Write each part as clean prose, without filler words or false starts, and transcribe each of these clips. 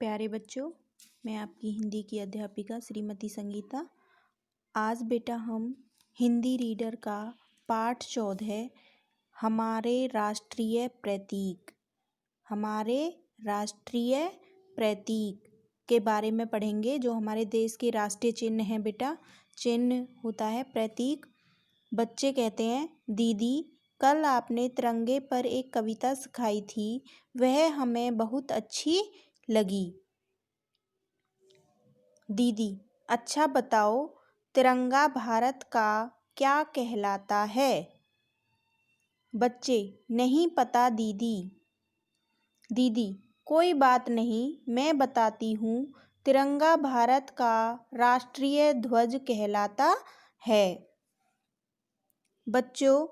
प्यारे बच्चों, मैं आपकी हिंदी की अध्यापिका श्रीमती संगीता। आज बेटा हम हिंदी रीडर का पाठ 14 हमारे राष्ट्रीय प्रतीक के बारे में पढ़ेंगे। जो हमारे देश के राष्ट्रीय चिन्ह हैं बेटा, चिन्ह होता है प्रतीक। बच्चे कहते हैं, दीदी कल आपने तिरंगे पर एक कविता सिखाई थी, वह हमें बहुत अच्छी लगी। दीदी अच्छा बताओ, तिरंगा भारत का क्या कहलाता है? बच्चे नहीं पता दीदी। दीदी कोई बात नहीं, मैं बताती हूँ। तिरंगा भारत का राष्ट्रीय ध्वज कहलाता है। बच्चों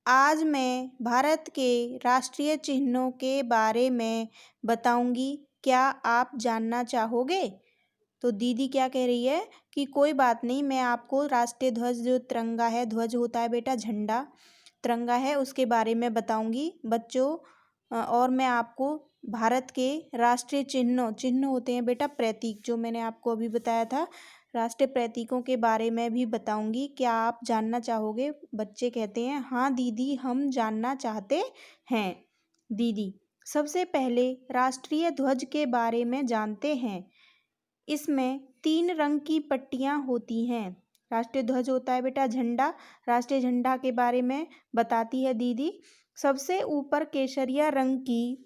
आज मैं भारत के राष्ट्रीय चिन्हों के बारे में बताऊंगी, क्या आप जानना चाहोगे? तो दीदी क्या कह रही है कि कोई बात नहीं, मैं आपको राष्ट्रीय ध्वज जो तिरंगा है, ध्वज होता है बेटा, झंडा तिरंगा है, उसके बारे में बताऊंगी बच्चों। और मैं आपको भारत के राष्ट्रीय चिन्ह होते हैं बेटा प्रतीक, जो मैंने आपको अभी बताया था, राष्ट्रीय प्रतीकों के बारे में भी बताऊंगी। क्या आप जानना चाहोगे? बच्चे कहते हैं, हाँ दीदी हम जानना चाहते हैं। दीदी सबसे पहले राष्ट्रीय ध्वज के बारे में जानते हैं। इसमें 3 रंग की पट्टियाँ होती हैं। राष्ट्रीय ध्वज होता है बेटा झंडा, राष्ट्रीय झंडा के बारे में बताती है दीदी। सबसे ऊपर केसरिया रंग की,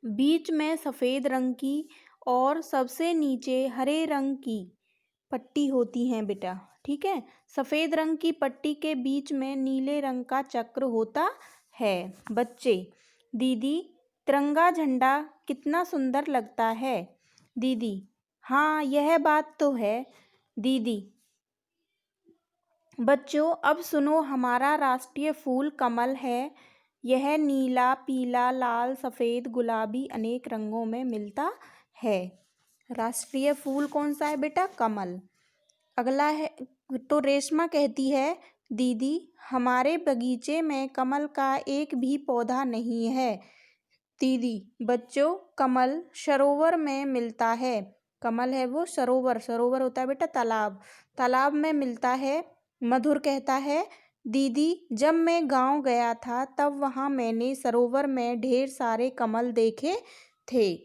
बीच में सफ़ेद रंग की और सबसे नीचे हरे रंग की पट्टी होती हैं बेटा, ठीक है। सफ़ेद रंग की पट्टी के बीच में नीले रंग का चक्र होता है। बच्चे दीदी तिरंगा झंडा कितना सुंदर लगता है। दीदी हाँ यह बात तो है। दीदी बच्चों अब सुनो, हमारा राष्ट्रीय फूल कमल है। यह नीला, पीला, लाल, सफ़ेद, गुलाबी अनेक रंगों में मिलता है। राष्ट्रीय फूल कौन सा है बेटा? कमल। अगला है तो रेशमा कहती है, दीदी हमारे बगीचे में कमल का एक भी पौधा नहीं है। दीदी बच्चों कमल सरोवर में मिलता है। कमल है वो सरोवर होता है बेटा तालाब में मिलता है। मधुर कहता है, दीदी जब मैं गांव गया था तब वहां मैंने सरोवर में ढेर सारे कमल देखे थे।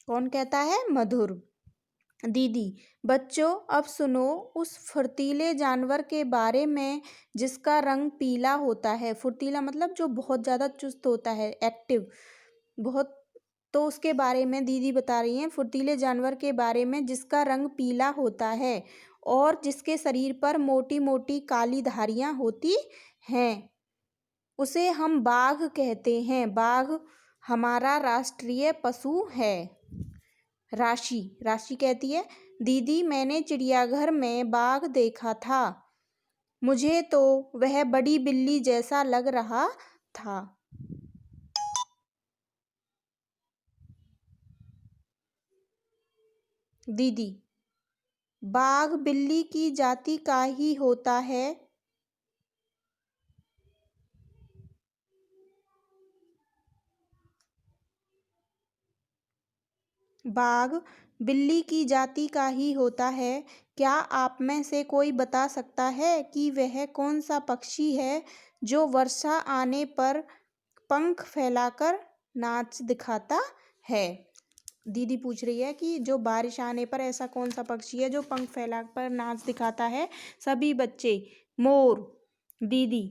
कौन कहता है? मधुर। दीदी बच्चों अब सुनो उस फुर्तीले जानवर के बारे में जिसका रंग पीला होता है। फुर्तीला मतलब जो बहुत ज़्यादा चुस्त होता है, एक्टिव बहुत। तो उसके बारे में दीदी बता रही हैं, फुर्तीले जानवर के बारे में जिसका रंग पीला होता है और जिसके शरीर पर मोटी मोटी काली धारियाँ होती हैं, उसे हम बाघ कहते हैं। बाघ हमारा राष्ट्रीय पशु है। राशि कहती है, दीदी मैंने चिड़ियाघर में बाघ देखा था, मुझे तो वह बड़ी बिल्ली जैसा लग रहा था। दीदी बाघ बिल्ली की जाति का ही होता है। बाघ बिल्ली की जाति का ही होता है। क्या आप में से कोई बता सकता है कि वह कौन सा पक्षी है जो वर्षा आने पर पंख फैलाकर नाच दिखाता है? दीदी पूछ रही है कि जो बारिश आने पर ऐसा कौन सा पक्षी है जो पंख फैलाकर नाच दिखाता है? सभी बच्चे मोर। दीदी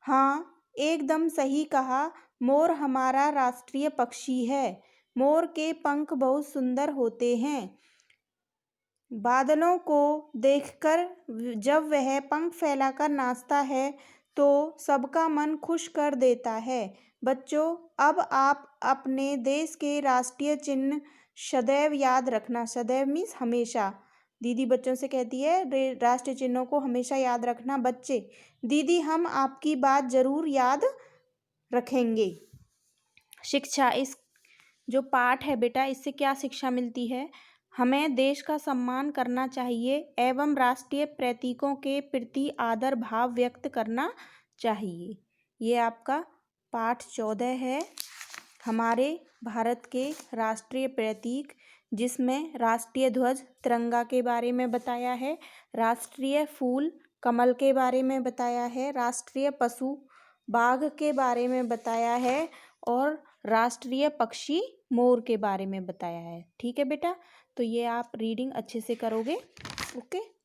हाँ एकदम सही कहा, मोर हमारा राष्ट्रीय पक्षी है। मोर के पंख बहुत सुंदर होते हैं। बादलों को देखकर जब वह पंख फैलाकर नाचता है तो सबका मन खुश कर देता है। बच्चों अब आप अपने देश के राष्ट्रीय चिन्ह सदैव याद रखना। सदैव मीन्स हमेशा। दीदी बच्चों से कहती है राष्ट्रीय चिन्हों को हमेशा याद रखना। बच्चे दीदी हम आपकी बात ज़रूर याद रखेंगे। शिक्षा, इस जो पाठ है बेटा, इससे क्या शिक्षा मिलती है? हमें देश का सम्मान करना चाहिए एवं राष्ट्रीय प्रतीकों के प्रति आदर भाव व्यक्त करना चाहिए। ये आपका पाठ 14 है। हमारे भारत के राष्ट्रीय प्रतीक, जिसमें राष्ट्रीय ध्वज तिरंगा के बारे में बताया है, राष्ट्रीय फूल कमल के बारे में बताया है, राष्ट्रीय पशु बाघ के बारे में बताया है और राष्ट्रीय पक्षी मोर के बारे में बताया है। ठीक है बेटा, तो ये आप रीडिंग अच्छे से करोगे। ओके।